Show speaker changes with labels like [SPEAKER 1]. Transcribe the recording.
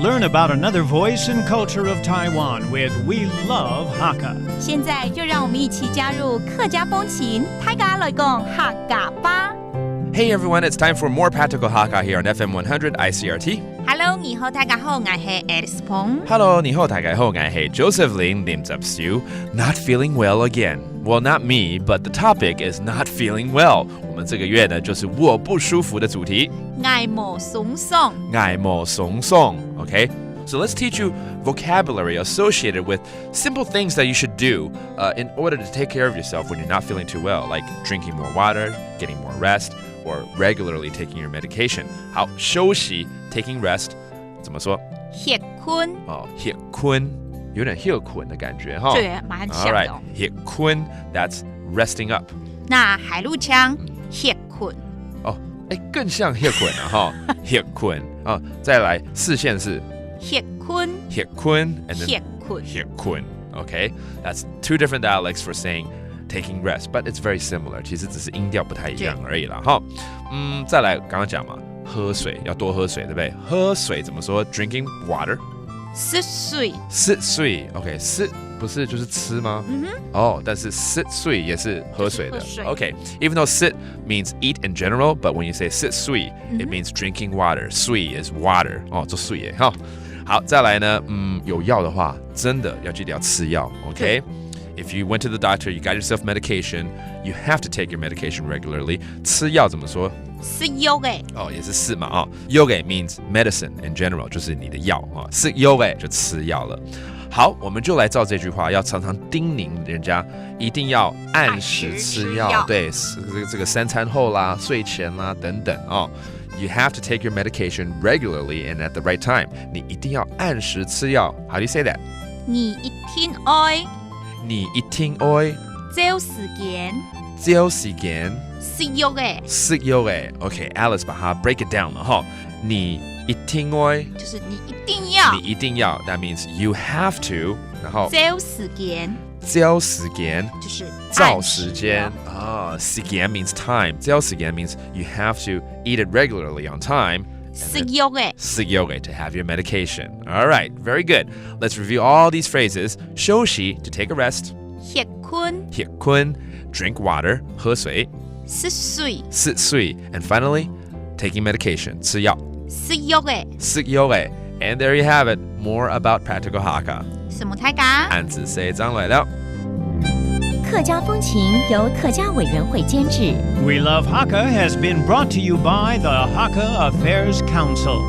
[SPEAKER 1] Learn about another voice and culture of Taiwan with We Love Hakka.
[SPEAKER 2] 现在就让我们一起加入客家风情，大家来讲客家吧。
[SPEAKER 3] Hey everyone, it's time for more Practical Hakka here on FM 100 Icrt.
[SPEAKER 2] Hello， 你好，大家好，我是 Alice Pong。Hello,
[SPEAKER 3] 你好，大家好，我是 Joseph Ling Lim Zap Siu. Not feeling well again. Well, not me, but the topic is not feeling well. 我们这个月呢，就是我不舒服的主题。
[SPEAKER 2] 爱莫松松，
[SPEAKER 3] 爱莫松松 Okay, so let's teach you vocabulary associated with simple things that you should do in order to take care of yourself when you're not feeling too well, like drinking more water, getting more rest, or regularly taking your medication. 好，休息 taking rest 怎么说？
[SPEAKER 2] 歇困
[SPEAKER 3] 哦，歇困，有点歇困的感觉哈。
[SPEAKER 2] 对，蛮像的。
[SPEAKER 3] All right, 歇困 that's resting up.
[SPEAKER 2] 那海陆腔歇困。
[SPEAKER 3] 哦，哎，更像歇困啊哈，歇困啊。再来四线是
[SPEAKER 2] 歇困，
[SPEAKER 3] 歇困 and then
[SPEAKER 2] 歇困，
[SPEAKER 3] 歇困。Okay, that's two different dialects for saying taking rest, but it's very similar. 其实只是音调不太一样而已啦哈。再来刚刚讲嘛，喝水要多喝水，对不对？喝水怎么说 ？Drinking water.
[SPEAKER 2] 吃水，
[SPEAKER 3] 吃水 ，OK， 吃不是就是吃吗？但是吃水也是喝水的。OK，even though 吃 means eat in general, but when you say 吃水，it means drinking water. 水 is water， 做水耶哈。好，再来呢，有药的话，真的要记得要吃药 ，OK。If you went to the doctor, you got yourself medication, you have to take your medication regularly. 吃药怎么说？
[SPEAKER 2] 吃药诶。
[SPEAKER 3] 也是是嘛yoga means medicine in general， 就是你的药吃yoga就吃药了。好，我们就来照这句话，要常常叮咛人家一定要按时吃药，对，这个三餐后啦、睡前啦等等You have to take your medication regularly and at the right time. 你一定要按时吃药。How do you say that?
[SPEAKER 2] 你一定愛，
[SPEAKER 3] 你一定愛
[SPEAKER 2] 找時間，
[SPEAKER 3] 找時間
[SPEAKER 2] 食藥誒，
[SPEAKER 3] 食藥誒。OK, Alice 把它 break it down 了哈。你一定愛
[SPEAKER 2] 就是你一定要，
[SPEAKER 3] 你一定要 That means you have to. 然後
[SPEAKER 2] 找時間，
[SPEAKER 3] 找時間
[SPEAKER 2] 就是
[SPEAKER 3] 照時間時間 means time. 照時間 means you have to eat it regularly on time.
[SPEAKER 2] 食藥誒，
[SPEAKER 3] 食藥誒 to have your medication. All right, very good. Let's review all these phrases. 休息 to take a rest.
[SPEAKER 2] 歇困，
[SPEAKER 3] 歇困 drink water 喝水
[SPEAKER 2] 食水，
[SPEAKER 3] 食水 and finally taking medication 吃药
[SPEAKER 2] 食藥誒，
[SPEAKER 3] 食藥誒 And there you have it. More about Practical Hakka.
[SPEAKER 2] 什麼大家？
[SPEAKER 3] 案子社長來了。
[SPEAKER 4] 客家風情由客家委員會監製。
[SPEAKER 1] We Love Hakka has been brought to you by the Hakka Affairs Council.